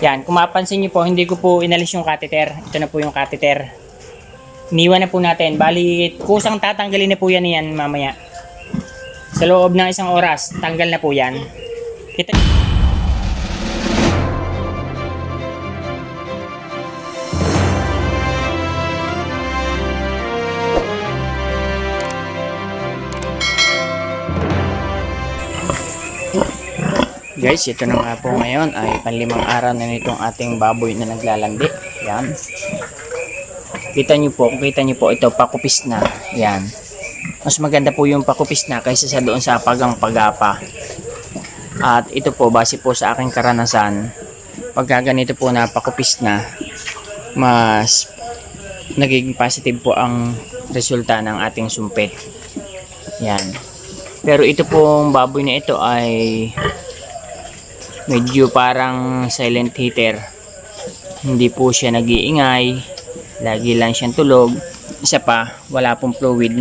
Yan, kung mapansin nyo po, hindi ko po inalis yung catheter. Ito na po yung catheter. Iniwan na po natin. Bali, kusang tatanggalin na po yan mamaya. Sa loob ng isang oras, tanggal na po yan. Kita Guys, ito na nga po ngayon ay panlimang araw na nitong ating baboy na naglalandi. Yan. Kita nyo po, kung kita nyo po, ito pakupis na. Yan. Mas maganda po yung pakupis na kaysa sa doon sa pagang pagapa. At ito po, base po sa aking karanasan, pagka ganito po na pakupis na, mas nagiging positive po ang resulta ng ating sumpit. Yan. Pero ito pong baboy na ito ay medyo parang silent hitter. Hindi po siya nag-iingay. Lagi lang siyang tulog. Isa pa, wala pong fluid.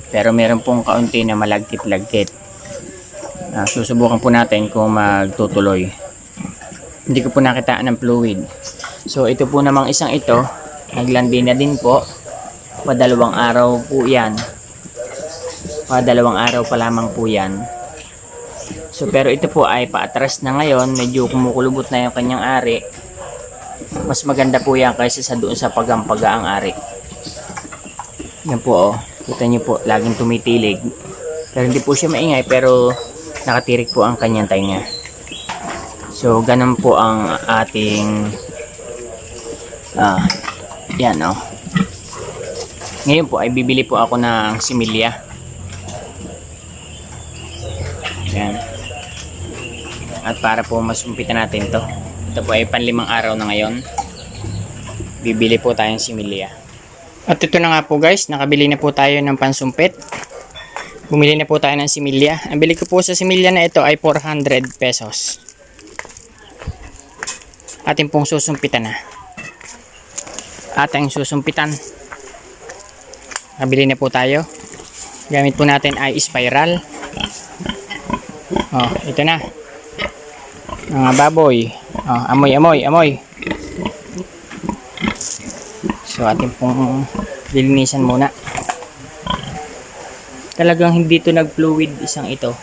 Pero meron pong kaunti na malagkit-lagkit. Susubukan po natin kung magtutuloy. Hindi ko po nakitaan ng fluid. So ito po namang isang ito, naglandi na din po. Padalawang araw po yan. Padalawang araw pa lamang po yan. So pero ito po ay paatras na ngayon, medyo kumukulubot na yung kanyang ari. Mas maganda po yan kaysa sa doon sa pagampaga ang ari. Yan po, oh. Kita nyo po, laging tumitilig. Pero hindi po siya maingay, pero nakatirik po ang kanyang tainga. So ganun po ang ating yan, oh. Ngayon po ay bibili po ako ng similya. Yan. At para po masumpitan natin to, ito po ay panlimang araw na ngayon, bibili po tayong similya. At ito na nga po guys, nakabili na po tayo ng pansumpit. Bumili na po tayo ng similya. Ang bili ko po sa similya na ito ay 400 pesos. Ating pong susumpitan na. Ating susumpitan. Nakabili na po tayo. Gamit po natin ay spiral. Oh, ito na. Mga baboy. Oh, amoy. So atin pong lilinisan muna. Talagang hindi to nag-fluid isang ito.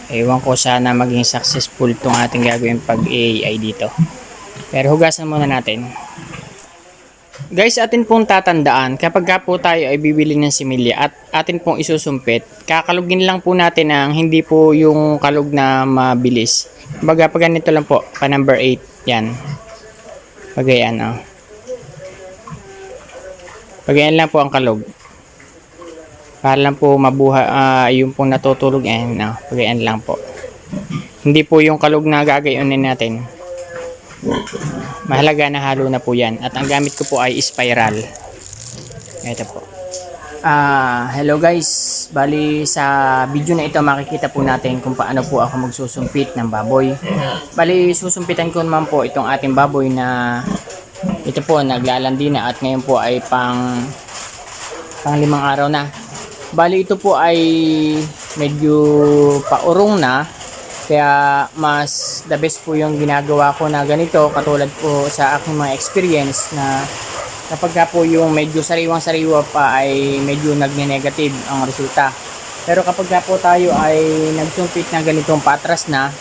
Ewan ko, sana maging successful tong ating gagawin pag-AI dito. Pero hugasan muna natin. Guys, atin pong tatandaan, kapag ka po tayo ay bibili ng similya at atin pong isusumpit, kakalugin lang po natin ang hindi po yung kalug na mabilis. Baga, pag ganito lang po, pa number 8, yan. Pagayan, oh. Pagayan lang po ang kalug. Para lang po mabuha, yung pong natutulog, yan, oh. Pagayan lang po. Hindi po yung kalug na gagayunin natin. Mahalaga na halo na po yan. At ang gamit ko po ay spiral. Ito po. Hello guys. Bali sa video na ito makikita po natin kung paano po ako magsusumpit ng baboy. Bali susumpitan ko naman po itong ating baboy na ito po naglalandi na at ngayon po ay pang 5 araw na. Bali ito po ay medyo paurong na. Kaya mas the best po yung ginagawa ko na ganito, katulad po sa aking mga experience na kapag ka po yung medyo sariwang-sariwa pa ay medyo nagne-negative ang resulta. Pero kapag ka po tayo ay nagsumpit na ganitong patras na,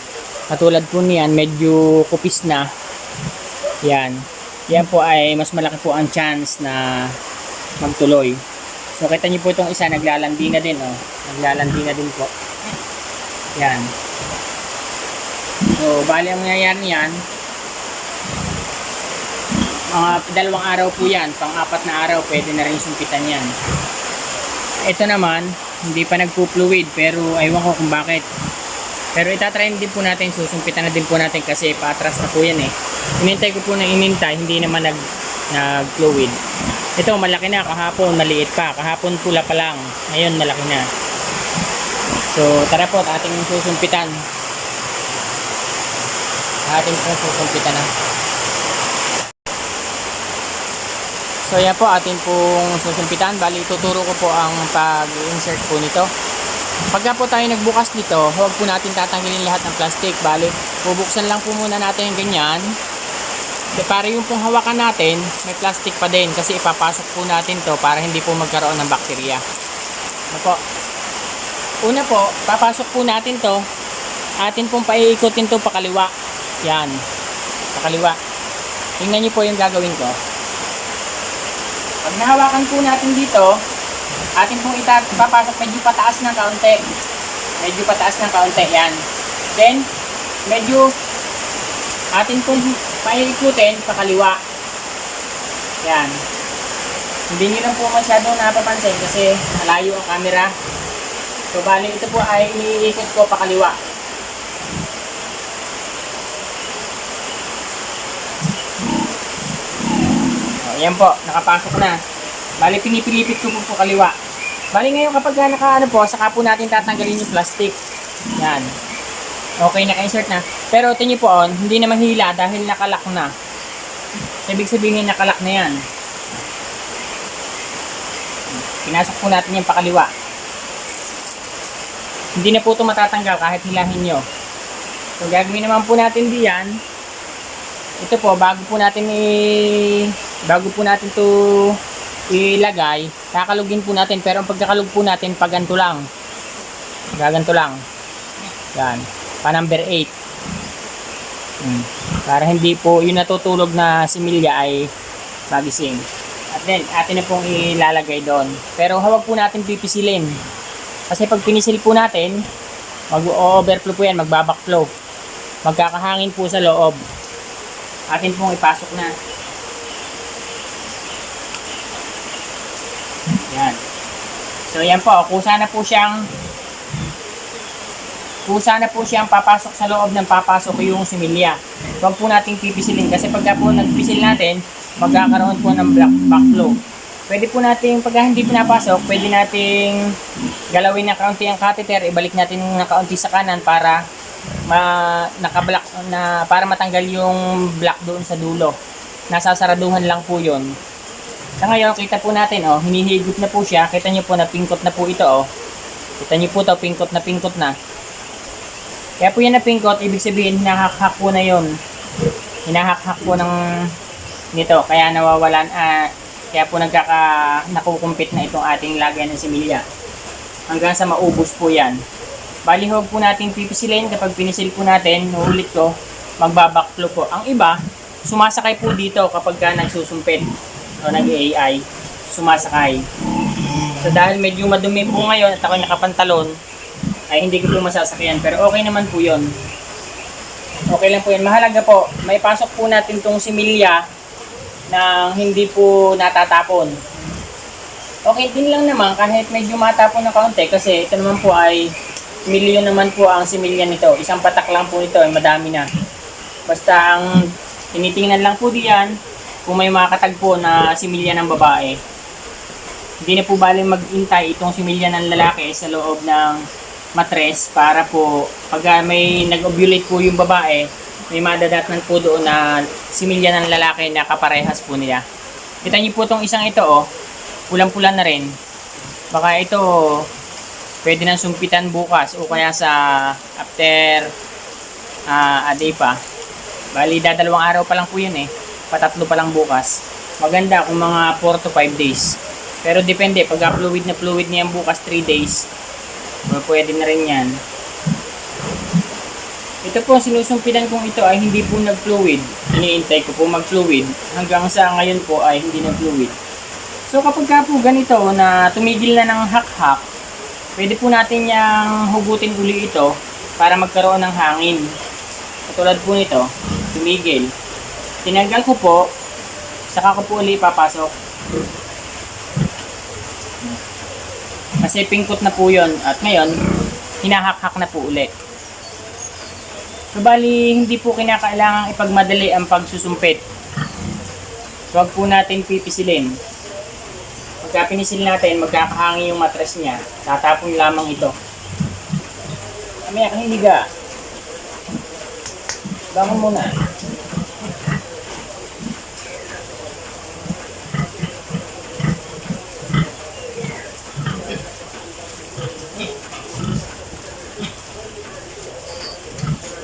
katulad po niyan, medyo kupis na, yan po ay mas malaki po ang chance na magtuloy. So kita niyo po itong isa, naglalandi na din, oh. Naglalandi na din po. Yan. So, bali ang mangyayari niyan, mga 2 araw po yan, pang-4 na araw, pwede na rin sumpitan yan. Ito naman, hindi pa nagpo-fluid, pero aywan ko kung bakit. Pero itatry din po natin, susumpitan na din po natin kasi patras na po yan eh. Inintay ko po na inintay, hindi naman nag-fluid. Ito, malaki na, kahapon maliit pa, kahapon pula pa lang, ngayon malaki na. So, tara po, ating susumpitan. Ating pong susumpitan na. So yan po, ating pong susumpitan. Bali, tuturo ko po ang pag-insert po nito. Pagka po tayo nagbukas nito, huwag po natin tatanggalin lahat ng plastic. Bali, bubuksan lang po muna natin yung ganyan. Para yung pong hawakan natin, may plastic pa din kasi ipapasok po natin to para hindi po magkaroon ng bakterya. Ano po? Una po, papasok po natin to. Atin pong paiikutin to pakaliwa. Yan. Pakaliwa. Tingnan niyo po yung gagawin ko. Pag nahawakan po natin dito, atin pong papasok medyo pataas ng kaunti. Medyo pataas ng kaunti. Yan. Then, medyo atin pong paiikutin pakaliwa. Yan. Hindi nyo lang po masyadong napapansin kasi malayo ang camera. So, bali ito po ay iniikot ko pakaliwa. O, yan po, nakapasok na. Bali, pinipilipit ko po kaliwa. Bali ngayon kapag naka po, saka po natin tatanggalin yung plastic. Yan. Okay, naka-insert na. Pero tingin po on, hindi na mahila dahil nakalak na. Ibig sabihin nakalak na yan. Pinasok po natin yung pakaliwa. Hindi na po ito matatanggal kahit hilahin nyo. So gagawin naman po natin diyan. Ito po, bago po natin to ilagay, kakalugin po natin. Pero ang pagkakalug po natin, paganto lang. Gaganto lang. Yan. Pa number 8. Para hindi po yung natutulog na similya ay magising. At then, atin na pong ilalagay doon. Pero huwag po natin pipisilin. Kasi pag pinisil po natin, mag-overflow po yan, magbabackflow. Magkakahangin po sa loob. Atin pong ipasok na. Yan. So yan po, kusa na po siyang papasok sa loob ng papasok yung similya. Huwag po nating pipisilin kasi pagka po nagpisil natin, magkakaroon po ng backflow. Pwede po nating, pagka hindi pinapasok, pwede nating galawin ng kaunti ang catheter, ibalik natin ng kaunti sa kanan para naka-block na, para matanggal yung block doon sa dulo. Nasasaraduhan lang po yun. Sa ngayon, kita po natin, oh, hinihigot na po siya. Kita nyo po na pingkot na po ito, oh. Kita nyo po ito, pingkot na. Kaya po yan na pingkot, ibig sabihin, hinahak-hak po na yun. Hinahak-hak po ng nito, kaya nawawalan, kaya po nakukumpit na itong ating lagyan ng similya. Hanggang sa maubos po yan. Bali, huwag po natin pipisilin. Kapag pinisil po natin, ulit ko, magbabackflow po. Ang iba, sumasakay po dito kapag nagsusumpit o nag-AI, sumasakay. So dahil medyo madumi po ngayon at ako nakapantalon, ay hindi ko po masasakyan. Pero okay naman po yun. Okay lang po yan. Mahalaga po, may pasok po natin itong similya na hindi po natatapon. Okay din lang naman kahit medyo matapon na kaunti kasi ito naman po ay milyon naman po ang similya nito. Isang patak lang po nito ay madami na. Basta ang tinitingnan lang po diyan kung may makatagpo na similya ng babae. Hindi na po baling mag-intay itong similya ng lalaki sa loob ng matres para po pag may nag-ovulate po yung babae, may madadatnan po doon na similya ng lalaki na kaparehas po nila. Kita niyo po itong isang ito, oh, pulang-pula na rin. Baka ito pwede nang sumpitan bukas o kaya sa after a day pa. Bali, dadalawang araw pa lang po yun eh. Patatlo pa lang bukas. Maganda kung mga 4 to 5 days. Pero depende, pag fluid na yan bukas 3 days, pwede na rin yan. Ito po, sinusumpitan kong ito ay hindi po nag-fluid. Iniintay ko po mag-fluid. Hanggang sa ngayon po ay hindi nag-fluid. So kapag ka po ganito na tumigil na ng hak-hak, pwede po natin yung hugutin uli ito para magkaroon ng hangin. Katulad po nito, tumigil. Tinanggal ko po, saka ko po uli papasok. Kasi pingkot na po yun. At ngayon, hinahak-hak na po uli. So bali, hindi po kinakailangang ipagmadali ang pagsusumpit. Huwag po natin pipisilin. Pagka pinisil natin, magkakahangin yung matres niya. Tatapon lamang ito. Mamaya kang higa. Bangon muna.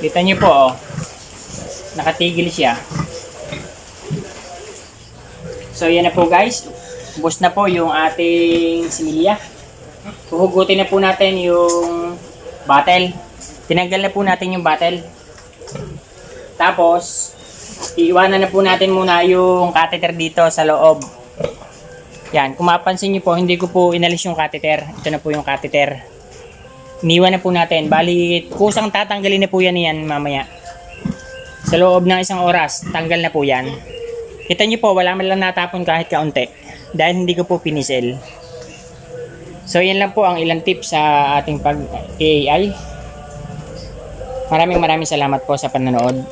Kita nyo po, oh. Nakatigil siya. So, yan na po guys. Ubos na po yung ating similya. Huhugutin na po natin yung bottle. Tinanggal na po natin yung bottle. Tapos, iiwanan na po natin muna yung catheter dito sa loob. Yan, kung mapansin nyo po, hindi ko po inalis yung catheter. Ito na po yung catheter. Iniwan na po natin. Bali, kusang tatanggalin na po yan mamaya. Sa loob ng isang oras, tanggal na po yan. Kita nyo po, wala man lang natapon kahit kaunti. Dahil hindi ko po pinisil. So, yan lang po ang ilang tips sa ating pag-AI. Maraming salamat po sa panonood.